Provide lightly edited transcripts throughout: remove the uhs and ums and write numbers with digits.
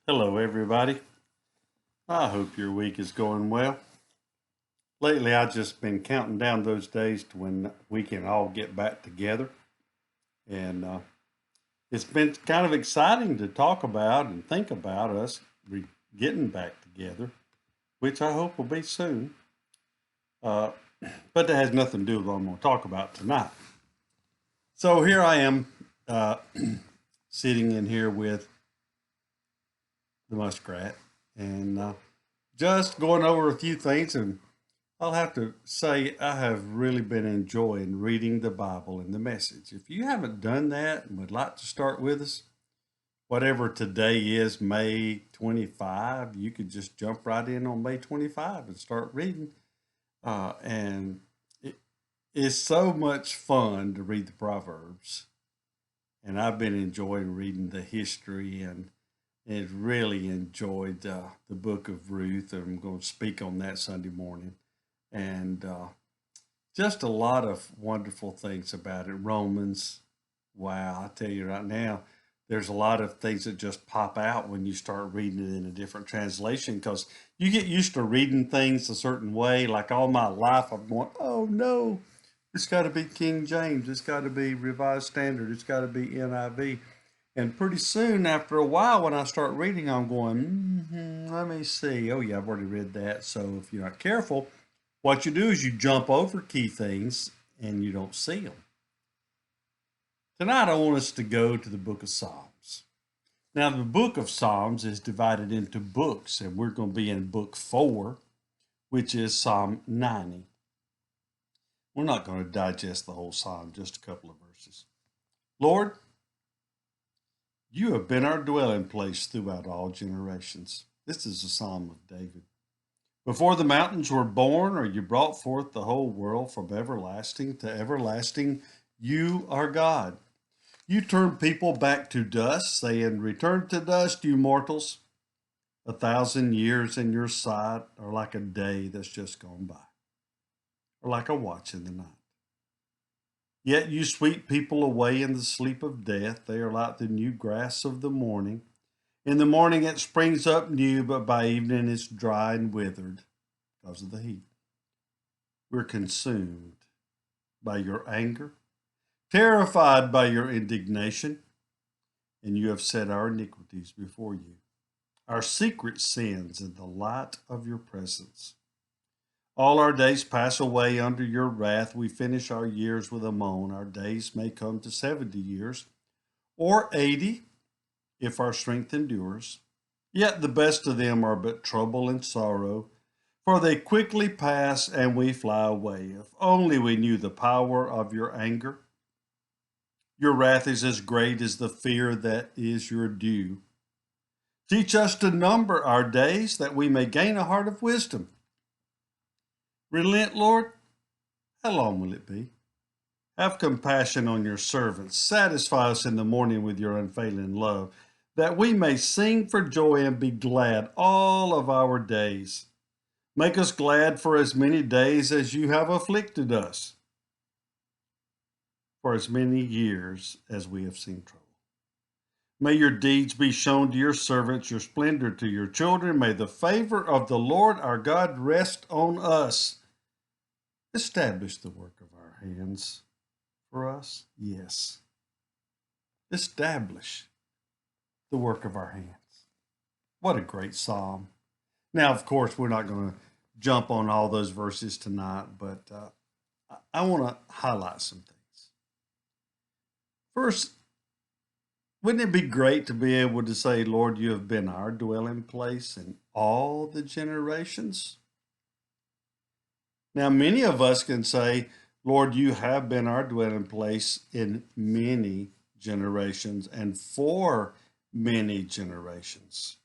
Hello, everybody. I hope your week is going well. Lately, I've just been counting down those days to when we can all get back together. And it's been kind of exciting to talk about and think about us getting back together, which I hope will be soon. Uh, but that has nothing to do with what I'm going to talk about tonight. So here I am sitting in here with the muskrat and just going over a few things. And I'll have to say I have really been enjoying reading the Bible and the message. If you haven't done that and would like to start with us, whatever today is, May 25, you could just jump right in on May 25 and start reading. And it is so much fun to read the Proverbs. And I've been enjoying reading the history and really enjoyed the book of Ruth. And I'm going to speak on that Sunday morning. And just a lot of wonderful things about it. Romans, wow, I tell you right now, there's a lot of things that just pop out when you start reading it in a different translation because you get used to reading things a certain way. Like all my life, I'm going, oh no, it's got to be King James, it's got to be Revised Standard, it's got to be NIV. And pretty soon, after a while, when I start reading, I'm going, let me see. Oh, yeah, I've already read that. So if you're not careful, what you do is you jump over key things and you don't see them. Tonight, I want us to go to the book of Psalms. Now, the book of Psalms is divided into books, and we're going to be in book 4, which is Psalm 90. We're not going to digest the whole psalm, just a couple of verses. Lord, you have been our dwelling place throughout all generations. This is a psalm of David. Before the mountains were born, or you brought forth the whole world from everlasting to everlasting, you are God. You turn people back to dust, saying, return to dust, you mortals. 1,000 years in your sight are like a day that's just gone by, or like a watch in the night. Yet you sweep people away in the sleep of death. They are like the new grass of the morning. In the morning it springs up new, but by evening it's dry and withered because of the heat. We're consumed by your anger, terrified by your indignation, and you have set our iniquities before you, our secret sins in the light of your presence. All our days pass away under your wrath. We finish our years with a moan. Our days may come to 70 years or 80 if our strength endures. Yet the best of them are but trouble and sorrow, for they quickly pass and we fly away. If only we knew the power of your anger. Your wrath is as great as the fear that is your due. Teach us to number our days that we may gain a heart of wisdom. Relent, Lord. How long will it be? Have compassion on your servants. Satisfy us in the morning with your unfailing love, that we may sing for joy and be glad all of our days. Make us glad for as many days as you have afflicted us, for as many years as we have seen trouble. May your deeds be shown to your servants, your splendor to your children. May the favor of the Lord our God rest on us. Establish the work of our hands for us. Yes. Establish the work of our hands. What a great psalm. Now, of course, we're not going to jump on all those verses tonight, but I want to highlight some things. First, wouldn't it be great to be able to say, Lord, you have been our dwelling place in all the generations? Now, many of us can say, Lord, you have been our dwelling place in many generations and for many generations.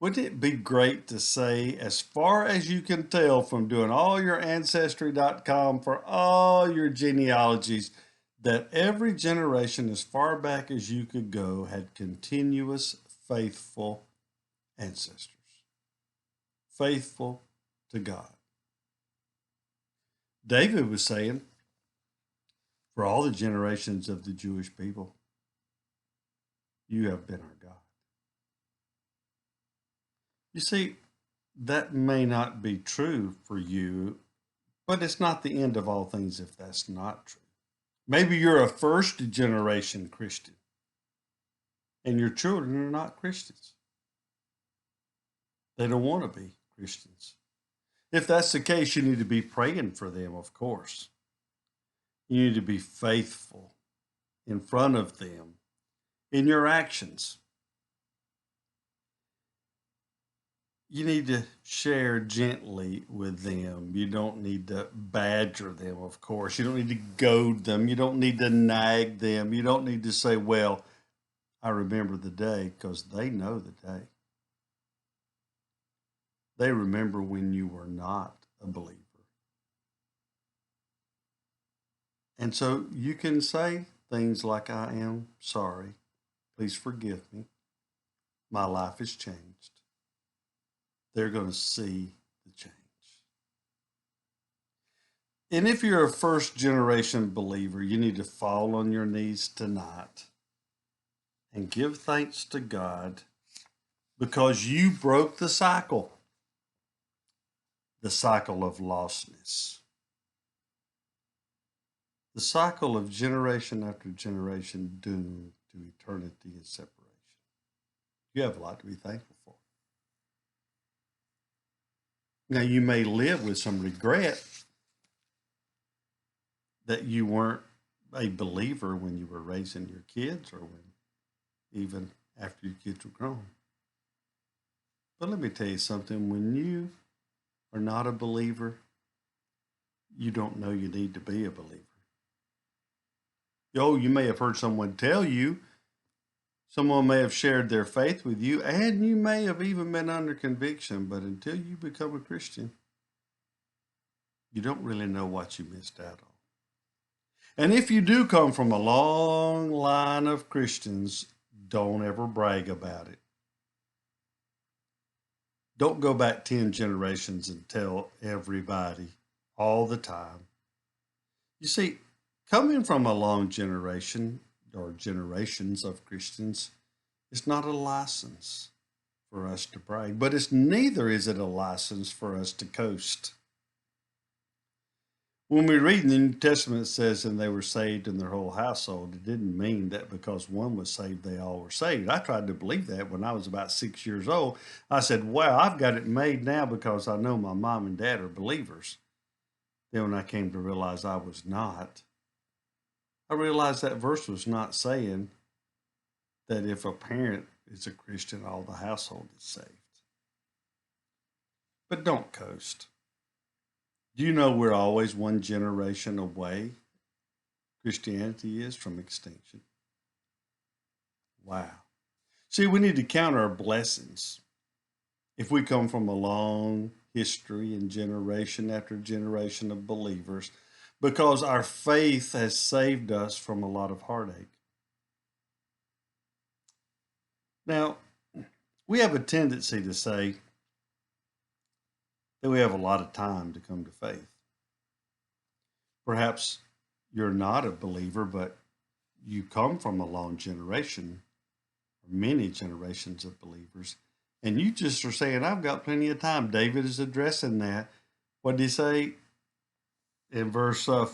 Wouldn't it be great to say, as far as you can tell from doing all your ancestry.com for all your genealogies, that every generation as far back as you could go had continuous, faithful ancestors, faithful to God. David was saying, for all the generations of the Jewish people, you have been our God. You see, that may not be true for you, but it's not the end of all things if that's not true. Maybe you're a first generation Christian and your children are not Christians. They don't want to be Christians. If that's the case, you need to be praying for them, of course. You need to be faithful in front of them in your actions. You need to share gently with them. You don't need to badger them, of course. You don't need to goad them. You don't need to nag them. You don't need to say, well, I remember the day, because they know the day. They remember when you were not a believer. And so you can say things like, I am sorry. Please forgive me. My life has changed. They're going to see the change. And if you're a first generation believer, you need to fall on your knees tonight and give thanks to God because you broke the cycle of lostness, the cycle of generation after generation doomed to eternity and separation. You have a lot to be thankful for. Now, you may live with some regret that you weren't a believer when you were raising your kids or when even after your kids were grown. But let me tell you something. When you are not a believer, you don't know you need to be a believer. You may have heard someone tell you, someone may have shared their faith with you, and you may have even been under conviction, but until you become a Christian, you don't really know what you missed out on. And if you do come from a long line of Christians, don't ever brag about it. Don't go back 10 generations and tell everybody all the time. You see, coming from a long generation or generations of Christians is not a license for us to brag, but neither is it a license for us to coast. When we read in the New Testament, it says, and they were saved in their whole household. It didn't mean that because one was saved, they all were saved. I tried to believe that when I was about 6 years old. I said, wow, I've got it made now because I know my mom and dad are believers. Then when I came to realize I was not, I realized that verse was not saying that if a parent is a Christian, all the household is saved. But don't coast. Do you know we're always one generation away? Christianity is from extinction. Wow. See, we need to count our blessings. If we come from a long history and generation after generation of believers, because our faith has saved us from a lot of heartache. Now, we have a tendency to say that we have a lot of time to come to faith. Perhaps you're not a believer, but you come from a long generation, or many generations of believers, and you just are saying, I've got plenty of time. David is addressing that. What did he say in verse 4?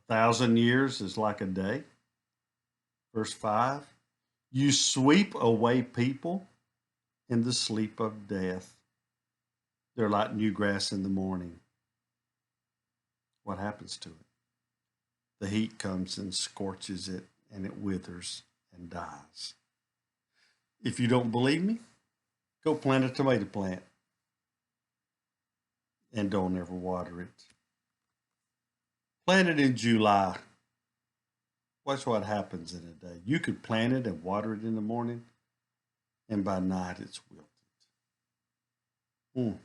1,000 years is like a day. Verse 5, you sweep away people in the sleep of death. They're like new grass in the morning. What happens to it? The heat comes and scorches it, and it withers and dies. If you don't believe me, go plant a tomato plant and don't ever water it. Plant it in July. Watch what happens in a day. You could plant it and water it in the morning, and by night it's wilted.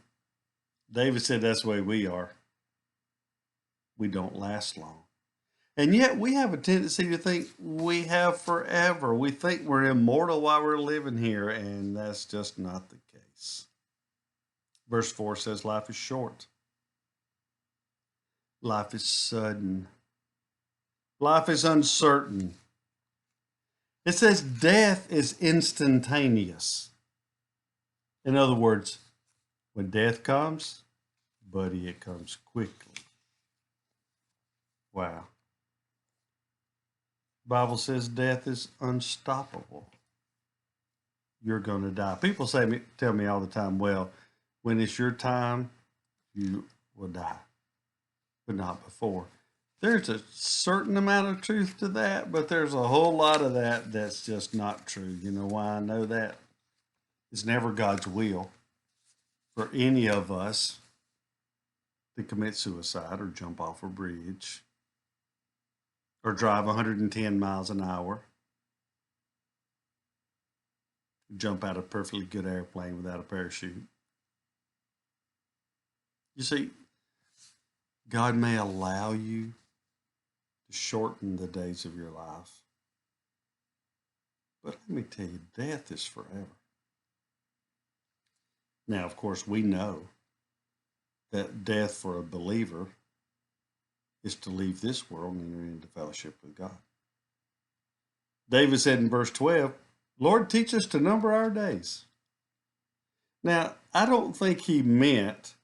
David said that's the way we are. We don't last long. And yet we have a tendency to think we have forever. We think we're immortal while we're living here, and that's just not the case. Verse 4 says life is short. Life is sudden. Life is uncertain. It says death is instantaneous. In other words, when death comes, buddy, it comes quickly. Wow. The Bible says death is unstoppable. You're going to die. People tell me all the time, well, when it's your time, you will die, but not before. There's a certain amount of truth to that, but there's a whole lot of that that's just not true. You know why I know that? It's never God's will for any of us to commit suicide or jump off a bridge or drive 110 miles an hour, jump out of a perfectly good airplane without a parachute. You see, God may allow you to shorten the days of your life. But let me tell you, death is forever. Now, of course, we know that death for a believer is to leave this world and enter into fellowship with God. David said in verse 12, Lord, teach us to number our days. Now, I don't think he meant,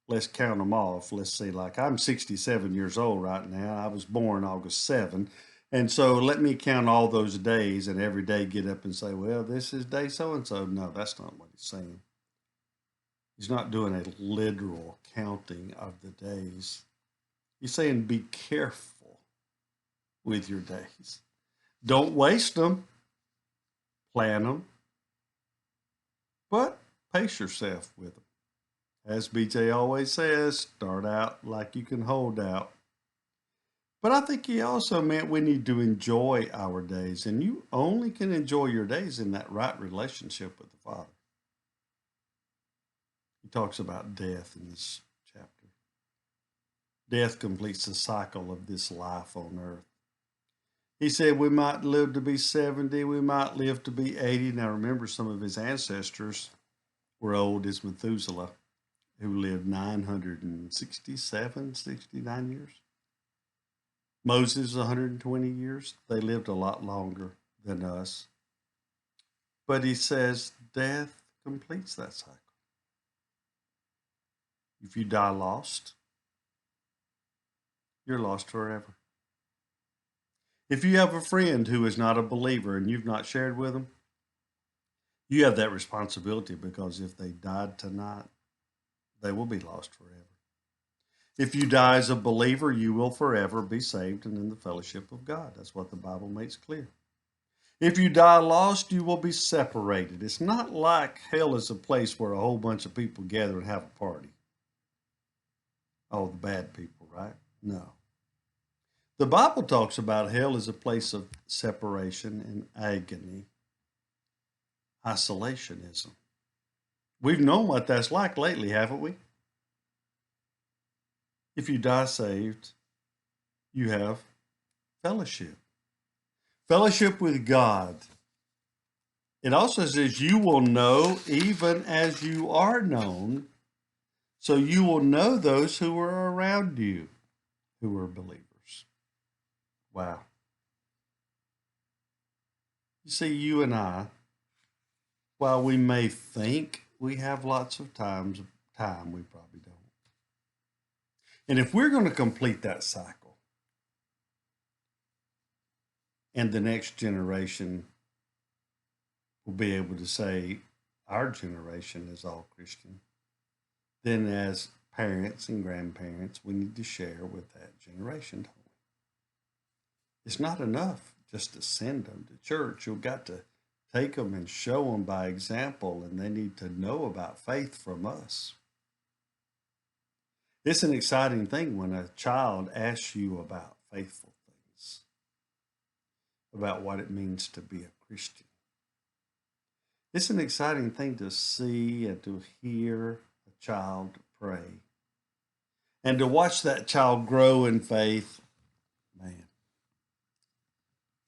let's count them off. Let's see, like I'm 67 years old right now. I was born August 7. And so let me count all those days and every day get up and say, well, this is day so-and-so. No, that's not what he's saying. He's not doing a literal counting of the days. He's saying be careful with your days. Don't waste them. Plan them. But pace yourself with them. As BJ always says, start out like you can hold out. But I think he also meant we need to enjoy our days. And you only can enjoy your days in that right relationship with the Father. He talks about death in this chapter. Death completes the cycle of this life on earth. He said we might live to be 70, we might live to be 80. Now remember, some of his ancestors were old as Methuselah, who lived 967, 69 years. Moses, 120 years. They lived a lot longer than us. But he says death completes that cycle. If you die lost, you're lost forever. If you have a friend who is not a believer and you've not shared with them, you have that responsibility, because if they died tonight, they will be lost forever. If you die as a believer, you will forever be saved and in the fellowship of God. That's what the Bible makes clear. If you die lost, you will be separated. It's not like hell is a place where a whole bunch of people gather and have a party. Oh, the bad people, right? No. The Bible talks about hell as a place of separation and agony, isolationism. We've known what that's like lately, haven't we? If you die saved, you have fellowship. Fellowship with God. It also says you will know even as you are known. So you will know those who are around you who are believers. Wow. You see, you and I, while we may think we have lots of time, we probably don't. And if we're going to complete that cycle, and the next generation will be able to say, our generation is all Christian, then as parents and grandparents, we need to share with that generation, don't we? It's not enough just to send them to church. You've got to take them and show them by example, and they need to know about faith from us. It's an exciting thing when a child asks you about faithful things, about what it means to be a Christian. It's an exciting thing to see and to hear a child pray and to watch that child grow in faith. Man.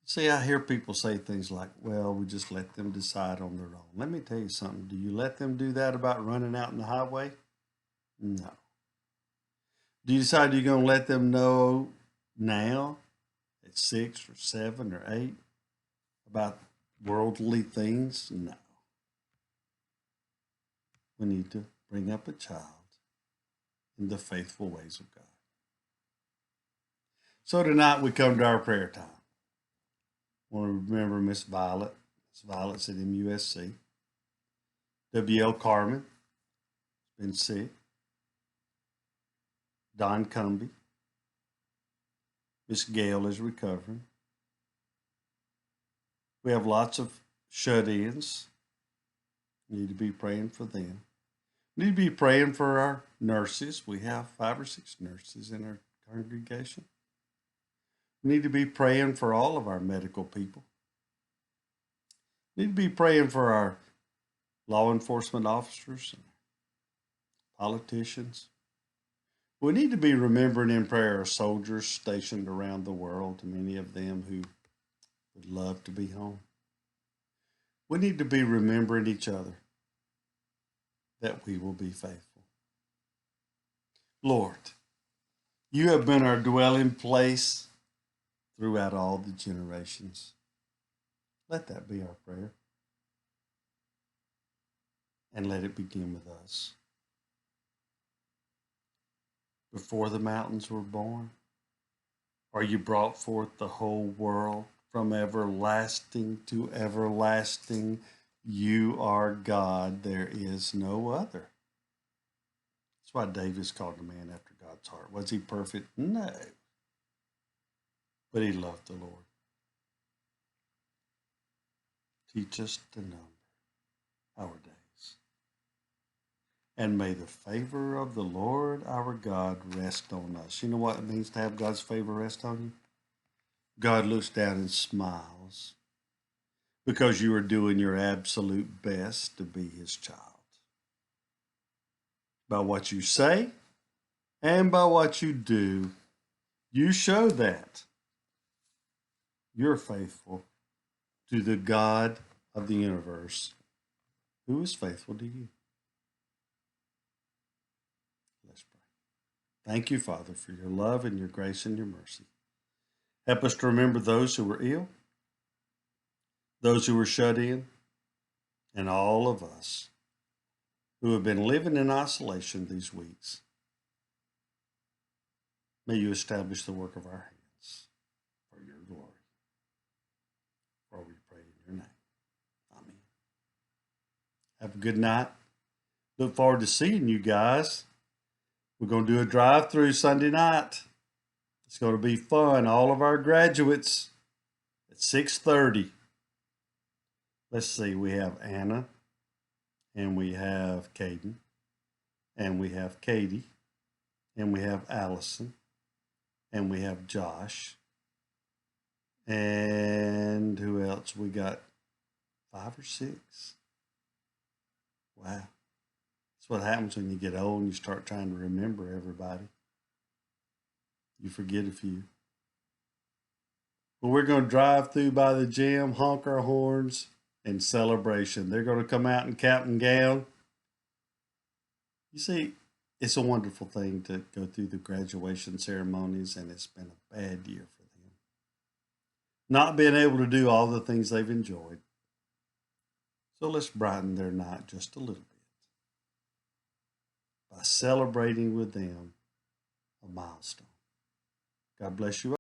See, I hear people say things like, well, we just let them decide on their own. Let me tell you something. Do you let them do that about running out in the highway? No. Do you decide you're going to let them know now at 6 or 7 or 8 about worldly things? No. we need to bring up a child in the faithful ways of God. So tonight we come to our prayer time. I want to remember Miss Violet. Miss Violet's at MUSC. W.L. Carmen has been sick. Don Cumby. Miss Gail is recovering. We have lots of shut-ins. We need to be praying for them. We need to be praying for our nurses. We have 5 or 6 nurses in our congregation. We need to be praying for all of our medical people. We need to be praying for our law enforcement officers and politicians. We need to be remembering in prayer our soldiers stationed around the world, many of them who would love to be home. We need to be remembering each other that we will be faithful. Lord, you have been our dwelling place throughout all the generations. Let that be our prayer. And let it begin with us. Before the mountains were born, or you brought forth the whole world from everlasting to everlasting, you are God. There is no other. That's why David's called a man after God's heart. Was he perfect? No. But he loved the Lord. Teach us to number our days. And may the favor of the Lord our God rest on us. You know what it means to have God's favor rest on you? God looks down and smiles because you are doing your absolute best to be his child. By what you say and by what you do, you show that you're faithful to the God of the universe who is faithful to you. Let's pray. Thank you, Father, for your love and your grace and your mercy. Help us to remember those who were ill, those who were shut in, and all of us who have been living in isolation these weeks. May you establish the work of our hands for your glory. For we pray in your name. Amen. Have a good night. Look forward to seeing you guys. We're going to do a drive-through Sunday night. It's going to be fun. All of our graduates at 6:30. Let's see. We have Anna, and we have Caden, and we have Katie, and we have Allison, and we have Josh, and who else? We got 5 or 6. Wow. That's what happens when you get old and you start trying to remember everybody. You forget a few. But we're going to drive through by the gym, honk our horns, and celebration. They're going to come out in cap and gown. You see, it's a wonderful thing to go through the graduation ceremonies, and it's been a bad year for them. Not being able to do all the things they've enjoyed. So let's brighten their night just a little bit by celebrating with them a milestone. God bless you all.